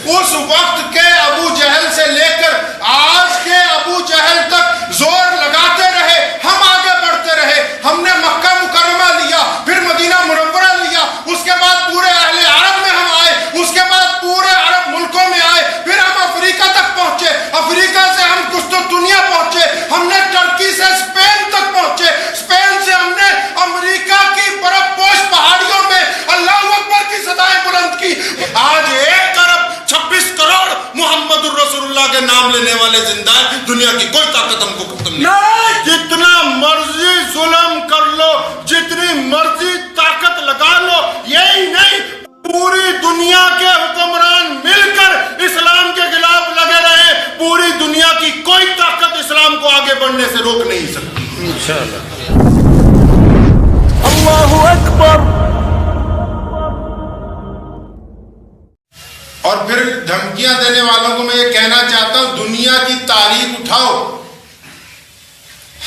اس وقت کے ابو جہل سے لے کر آج کے ابو جہل تک زور لگاتے رہے، ہم آگے بڑھتے رہے، ہم نے مکہ مکرمہ لیا، پھر مدینہ منورہ لیا، اس کے بعد پورے اہل عرب میں ہم آئے، اس کے بعد پورے عرب ملکوں میں آئے، پھر ہم افریقہ تک پہنچے، افریقہ سے ہم قسطنطنیہ پہنچے، ہم نے ٹرکی سے اسپین تک پہنچے، اسپین سے ہم نے امریکہ کی برف پوش پہاڑیوں میں اللہ اکبر کی صدائیں بلند کی۔ آج 1 ارب 26 کروڑ محمد الرسول اللہ کے نام لینے والے زندہ ہیں، دنیا کی کوئی طاقت ہم کو ختم نہیں۔ جتنا مرضی ظلم کر لو، جتنی مرضی طاقت لگا لو، یہی نہیں پوری دنیا کے حکمران مل کر اسلام کے خلاف لگے رہے، پوری دنیا کی کوئی طاقت اسلام کو آگے بڑھنے سے روک نہیں سکتی انشاءاللہ۔ اللہ اکبر۔ اور پھر دھمکیاں دینے والوں کو میں یہ کہنا چاہتا ہوں، دنیا کی تاریخ اٹھاؤ،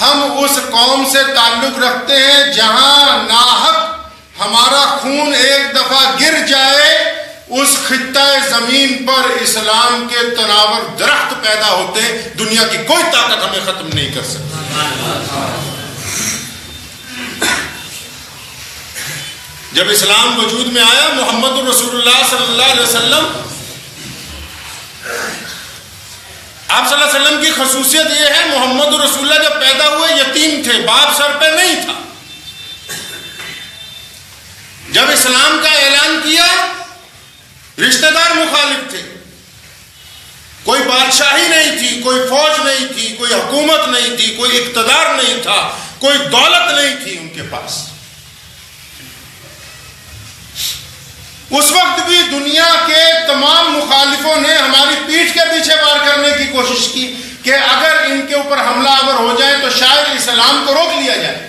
ہم اس قوم سے تعلق رکھتے ہیں جہاں ناحق ہمارا خون ایک دفعہ گر جائے، اس خطہ زمین پر اسلام کے تناور درخت پیدا ہوتے، دنیا کی کوئی طاقت ہمیں ختم نہیں کر سکتی۔ جب اسلام وجود میں آیا، محمد الرسول اللہ صلی اللہ علیہ وسلم، آپ صلی اللہ علیہ وسلم کی خصوصیت یہ ہے، محمد الرسول اللہ جب پیدا ہوئے یتیم تھے، باپ سر پہ نہیں تھا۔ جب اسلام کا اعلان کیا، رشتہ دار مخالف تھے، کوئی بادشاہی نہیں تھی، کوئی فوج نہیں تھی، کوئی حکومت نہیں تھی، کوئی اقتدار نہیں تھا، کوئی دولت نہیں تھی ان کے پاس۔ اس وقت بھی دنیا کے تمام مخالفوں نے ہماری پیٹھ کے پیچھے وار کرنے کی کوشش کی کہ اگر ان کے اوپر حملہ آور ہو جائے تو شاید اسلام کو روک لیا جائے۔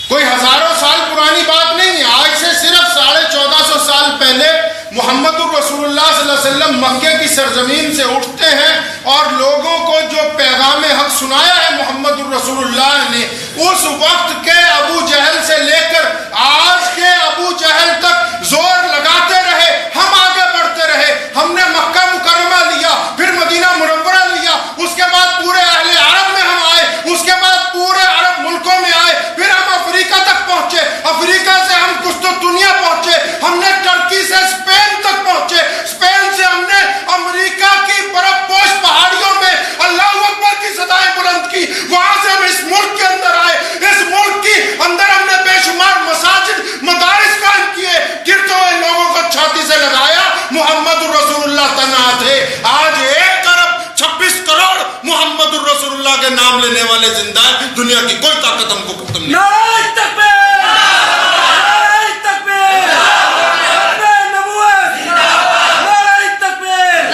کوئی ہزاروں سال پرانی بات نہیں ہے، آج سے صرف 1450 سال پہلے محمد الرسول اللہ صلی اللہ علیہ وسلم مکے کی سرزمین سے اٹھتے ہیں اور لوگوں کو جو پیغام حق سنایا ہے محمد الرسول اللہ نے، اس وقت کے ابو جہل سے لے کر آج کے ابو جہل تک زور لگاتے رہے، ہم آگے بڑھتے رہے، ہم نے مکہ مکرمہ لیا، پھر مدینہ منورہ لیا، اس کے بعد پورے اہل عرب میں ہم آئے، اس کے بعد پورے عرب ملکوں میں آئے، پھر ہم افریقہ تک پہنچے، افریقہ سے ہم قسطنطنیہ پہنچے، ہم نے ٹرکی سے اسپین تک پہنچے، اسپین سے ہم نے امریکہ کی برف پوش پہاڑیوں میں اللہ اکبر کی صدائیں بلند کی، وہاں سے ہم اس ملک کے اندر آئے، اس ملک کی اندر ہم نے بے شمار مساجد مدارس قائم کیے، گرتے ہوئے لوگوں کو چھاتی سے لگایا، محمد الرسول اللہ تنہا تھے۔ آج 1 ارب 26 کروڑ محمد الرسول اللہ کے نام لینے والے زندہ ہیں، دنیا کی کوئی طاقت ہم کو ختم نہیں۔ نعرہ تکبیر! نعرہ تکبیر! نعرہ نبوت! نعرہ تکبیر!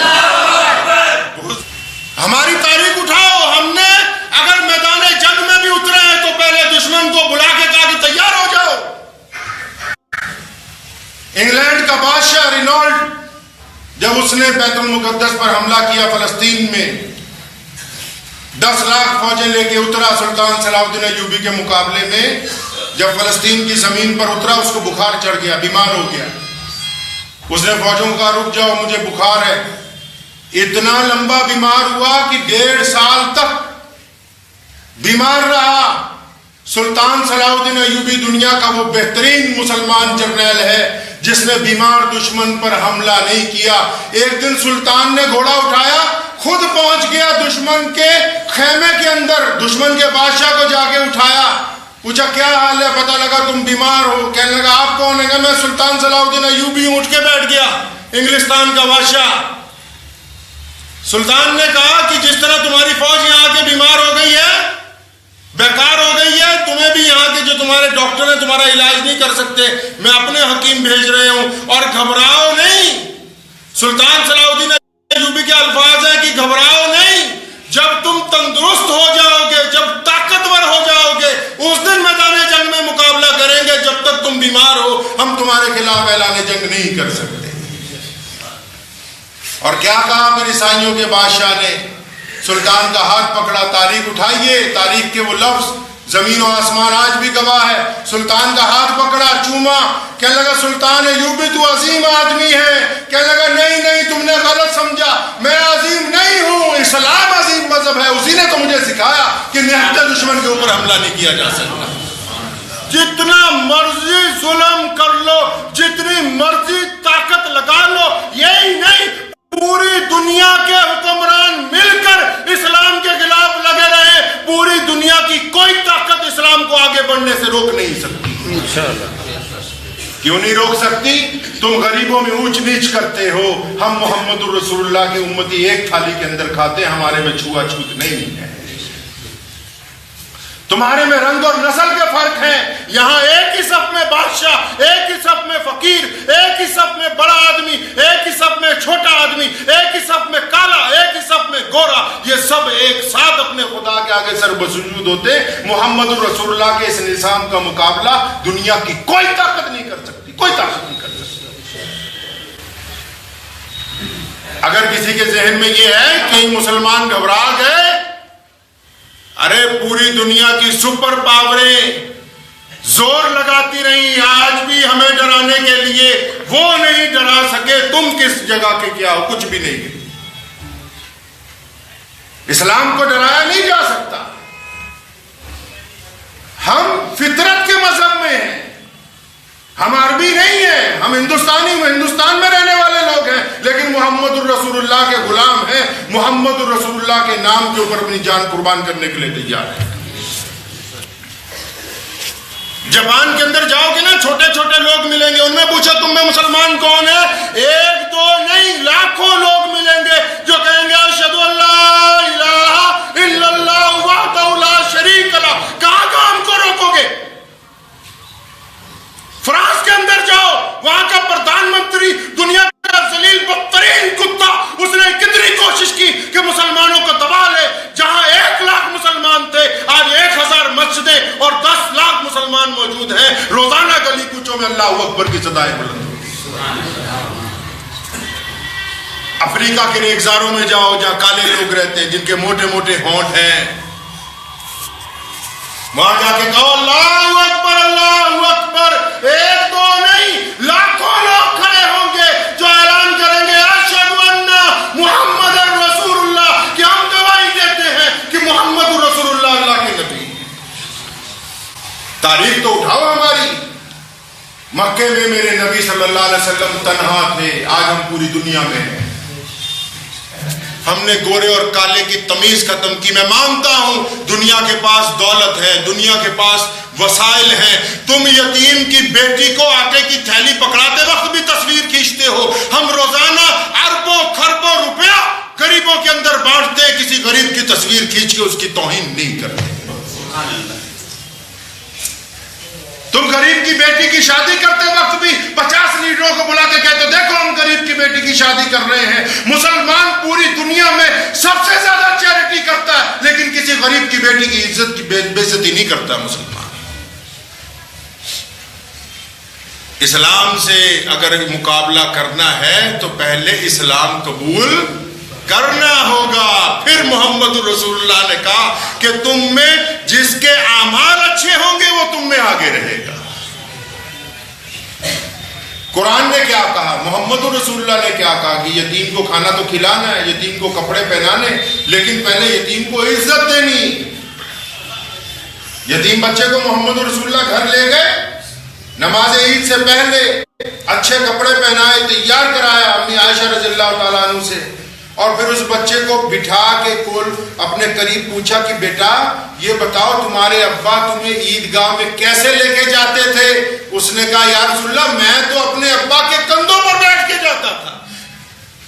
ہماری تاریخ اٹھاؤ، ہم نے اگر میدان جنگ میں بھی اترے ہیں تو پہلے دشمن کو بلا کے کہا کہ تیار ہو جاؤ۔ انگلینڈ کا بادشاہ رینالڈ جب اس نے بیت المقدس پر حملہ کیا فلسطین میں، 10 لاکھ فوجیں لے کے اترا سلطان صلاح الدین ایوبی کے مقابلے میں۔ جب فلسطین کی زمین پر اترا اس کو بخار چڑھ گیا، بیمار ہو گیا۔ اس نے فوجوں کو کہا رک جاؤ مجھے بخار ہے۔ اتنا لمبا بیمار ہوا کہ 1.5 سال تک بیمار رہا۔ سلطان صلاح الدین ایوبی دنیا کا وہ بہترین مسلمان جرنیل ہے جس نے بیمار دشمن پر حملہ نہیں کیا۔ ایک دن سلطان نے گھوڑا اٹھایا، خود پہنچ گیا دشمن کے خیمے کے اندر، دشمن کے بادشاہ کو جا کے اٹھایا، پوچھا کیا حال ہے، پتہ لگا تم بیمار ہو۔ کہنے لگا آپ کون ہیں؟ میں سلطان صلاح الدین ایوبی ہوں۔ اٹھ کے بیٹھ گیا انگلستان کا بادشاہ۔ سلطان نے کہا کہ جس طرح تمہاری فوج یہاں آ کے بیمار ہو گئی ہے، بیکار ہو گئی ہے، تمہیں بھی یہاں کے جو تمہارے ڈاکٹر ہیں تمہارا علاج نہیں کر سکتے، میں اپنے حکیم بھیج رہے ہوں، اور گھبراؤ نہیں۔ سلطان صلاح الدین ایوبی کے الفاظ ہیں کہ گھبراؤ نہیں، جب تم تندرست ہو جاؤ گے، جب طاقتور ہو جاؤ گے، اس دن میدان جنگ میں مقابلہ کریں گے، جب تک تم بیمار ہو ہم تمہارے خلاف اعلان جنگ نہیں کر سکتے۔ اور کیا کہا پھر عیسائیوں کے بادشاہ نے؟ سلطان کا ہاتھ پکڑا، تاریخ اٹھائیے، تاریخ کے وہ لفظ زمین و آسمان آج بھی گواہ ہے۔ سلطان کا ہاتھ پکڑا، چوما، کہنے لگا سلطان مسلمان ہے، یوں بھی تو عظیم آدمی ہے. کہنے لگا نہیں تم نے غلط سمجھا، میں عظیم نہیں ہوں، اسلام عظیم مذہب ہے، اسی نے تو مجھے سکھایا کہ نہتے دشمن کے اوپر حملہ نہیں کیا جا سکتا. جتنا مرضی ظلم کر لو، جتنی مرضی طاقت لگا لو، یہی نہیں پوری دنیا کے حکمران مل کر اسلام کے خلاف لگے رہے، پوری دنیا کی کوئی طاقت اسلام کو آگے بڑھنے سے روک نہیں سکتی. انشاءاللہ. کیوں نہیں روک سکتی؟ تم غریبوں میں اونچ نیچ کرتے ہو. ہم محمد الرسول اللہ کے امتی ایک تھالی کے اندر کھاتے ہیں، ہمارے میں چھوا چھوت نہیں ہے. تمہارے میں رنگ اور نسل کے فرق ہیں. یہاں ایک ہی صف میں بادشاہ، ایک ہی صف میں فقیر، ایک ہی صف میں بڑا آدمی، ایک ہی صف میں چھوٹا آدمی، ایک ہی صف میں کالا، ایک ہی صف میں گورا، یہ سب ایک ساتھ اپنے خدا کے آگے سر بسجود ہوتے. محمد الرسول اللہ کے اس نظام کا مقابلہ دنیا کی کوئی طاقت نہیں کر سکتی، کوئی طاقت نہیں کر سکتی. اگر کسی کے ذہن میں یہ ہے کہ مسلمان گھبرا گئے، ارے پوری دنیا کی سپر پاوریں زور لگاتی رہی، آج بھی ہمیں ڈرانے کے لیے، وہ نہیں ڈرا سکے. تم کس جگہ کے کیا ہو؟ کچھ بھی نہیں. اسلام کو ڈرایا نہیں جا سکتا. ہم فطرت کے مذہب میں ہیں، ہم عربی نہیں ہیں، ہم ہندوستان میں رہنے والے لوگ ہیں، لیکن محمد الرسول اللہ کے غلام ہیں. محمد الرسول اللہ کے نام کے اوپر اپنی جان قربان کرنے کے لیے تیار ہیں. جاپان کے اندر جاؤ گے نا، چھوٹے چھوٹے لوگ ملیں گے، ان میں پوچھا تم میں مسلمان کون ہے؟ ایک دو نہیں، لاکھوں لوگ ملیں گے جو کہیں گے اشہدو ان لا الہ الا اللہ وحدہ لا شریک لہ. کہاں ہم کو روکو گے؟ فرانس کے اندر جاؤ، وہاں کا پردھان منتری دنیا کا ذلیل بدترین کتا، اس نے کتنی کوشش کی کہ مسلمانوں کو دبا لے. جہاں 1 لاکھ مسلمان تھے، آج 1000 مسجدیں اور 10 لاکھ مسلمان موجود ہیں. روزانہ گلی کوچوں میں اللہ اکبر کی صدائیں بلند ہوتی. افریقہ کے ریگزاروں میں جاؤ جہاں کالے لوگ رہتے ہیں، جن کے موٹے موٹے ہونٹ ہیں، وہاں جا کے کہو اللہ اکبر اللہ اکبر. ایک دو نہیں، لاکھوں لوگ کھڑے ہوں گے جو اعلان کریں گے اشہدو ان محمد رسول اللہ، کہ ہم گواہی دیتے ہیں کہ محمد رسول اللہ اللہ کے نبی. تاریخ تو اٹھاؤ ہماری. مکے میں میرے نبی صلی اللہ علیہ وسلم تنہا تھے، آج ہم پوری دنیا میں ہیں. ہم نے گورے اور کالے کی تمیز ختم کی. میں مانتا ہوں دنیا کے پاس دولت ہے، دنیا کے پاس وسائل ہیں. تم یتیم کی بیٹی کو آٹے کی تھیلی پکڑاتے وقت بھی تصویر کھینچتے ہو. ہم روزانہ اربوں خربوں روپیہ غریبوں کے اندر بانٹتے ہیں، کسی غریب کی تصویر کھینچ کے اس کی توہین نہیں کرتے. تم غریب کی بیٹی کی شادی کرتے وقت بھی 50 لیڈروں کو بلا کے کہتے دیکھو ہم غریب کی بیٹی کی شادی کر رہے ہیں. مسلمان پوری دنیا میں سب سے زیادہ چیریٹی کرتا ہے، لیکن کسی غریب کی بیٹی کی عزت کی بے عزتی نہیں کرتا مسلمان. اسلام سے اگر مقابلہ کرنا ہے تو پہلے اسلام قبول کرنا ہوگا. پھر محمد رسول اللہ نے کہا کہ تم میں جس کے اعمال اچھے ہوں گے وہ تم میں آگے رہے گا. قرآن نے کیا کہا، محمد رسول اللہ نے کیا کہا کہ یتیم کو کھانا تو کھلانا ہے، یتیم کو کپڑے پہنانے، لیکن پہلے یتیم کو عزت دینی. یتیم بچے کو محمد رسول اللہ گھر لے گئے، نماز عید سے پہلے اچھے کپڑے پہنائے، تیار کرایا امی عائشہ رضی اللہ تعالیٰ عنہ سے، اور پھر اس بچے کو بٹھا کے کول اپنے قریب پوچھا کہ بیٹا یہ بتاؤ تمہارے ابا تمہیں عیدگاہ میں کیسے لے کے جاتے تھے؟ اس نے کہا یا رسول اللہ میں تو اپنے ابا کے کندھوں پر بیٹھ کے جاتا تھا.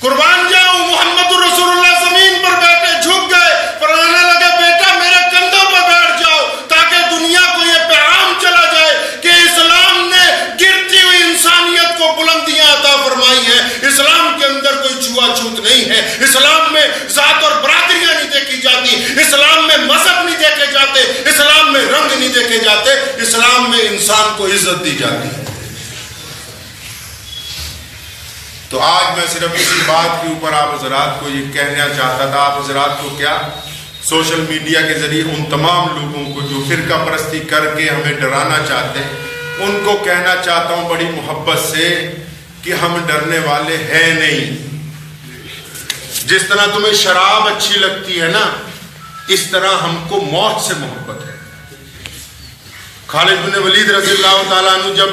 قربان جاؤں محمد رسول اللہ زمین پر بیٹھے جھک گئے، فرمانے لگے بیٹا میرے کندھوں پر بیٹھ جاؤ تاکہ دنیا کو یہ پیغام چلا جائے کہ اسلام نے گرتی ہوئی انسانیت کو بلندیاں عطا فرمائی ہیں. اسلام کے اندر کوئی چھوا چھوت نہیں ہے. اسلام میں ذات اور برادریاں نہیں دیکھی جاتی، اسلام میں مذہب نہیں دیکھے جاتے، اسلام میں رنگ نہیں دیکھے جاتے، اسلام میں انسان کو عزت دی جاتی ہے. تو آج میں صرف اسی بات کے اوپر آپ حضرات کو یہ کہنا چاہتا تھا. آپ حضرات کو کیا سوشل میڈیا کے ذریعے ان تمام لوگوں کو جو فرقہ پرستی کر کے ہمیں ڈرانا چاہتے ہیں، ان کو کہنا چاہتا ہوں بڑی محبت سے کہ ہم ڈرنے والے ہیں نہیں. جس طرح تمہیں شراب اچھی لگتی ہے نا، اس طرح ہم کو موت سے محبت ہے. خالد بن ولید رضی اللہ تعالیٰ عنہ جب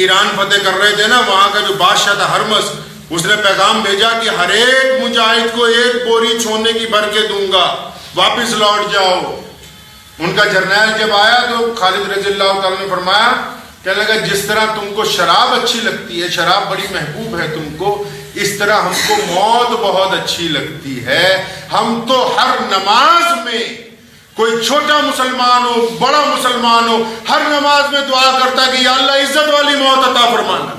ایران فتح کر رہے تھے نا، وہاں کا جو بادشاہ تھا ہرمس، اس نے پیغام بھیجا کہ ہر ایک مجاہد کو 1 بوری سونے کی بھر کے دوں گا، واپس لوٹ جاؤ. ان کا جرنیل جب آیا تو خالد رضی اللہ تعالیٰ نے فرمایا، کہنے لگا جس طرح تم کو شراب اچھی لگتی ہے، شراب بڑی محبوب ہے تم کو، اس طرح ہم کو موت بہت اچھی لگتی ہے. ہم تو ہر نماز میں، کوئی چھوٹا مسلمان ہو بڑا مسلمان ہو، ہر نماز میں دعا کرتا ہے کہ یا اللہ عزت والی موت عطا فرمانا.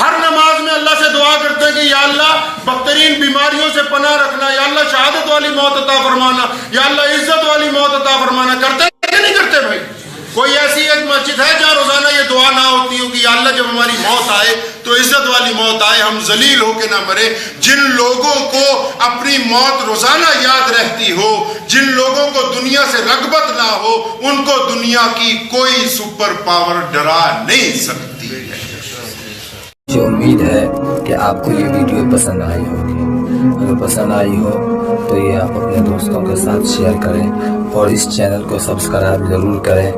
ہر نماز میں اللہ سے دعا کرتے ہیں کہ یا اللہ بدترین بیماریوں سے پناہ رکھنا، یا اللہ شہادت والی موت عطا فرمانا، یا اللہ عزت والی موت عطا فرمانا. کرتے ہیں کہ نہیں کرتے بھائی؟ کوئی ایسی ایک مسجد ہے جہاں روزانہ یہ دعا نہ ہوتی ہو کہ یا اللہ جب ہماری موت آئے تو عزت والی موت آئے، ہم ذلیل ہو کے نہ مرے. جن لوگوں کو اپنی موت روزانہ یاد رہتی ہو، جن لوگوں کو دنیا سے رغبت نہ ہو، ان کو دنیا کی کوئی سپر پاور ڈرا نہیں سکتی ہے. مجھے امید ہے کہ آپ کو یہ ویڈیو پسند آئی ہوگی. اگر پسند آئی ہو تو یہ آپ اپنے دوستوں کے ساتھ شیئر کریں اور اس چینل کو سبسکرائب ضرور کریں.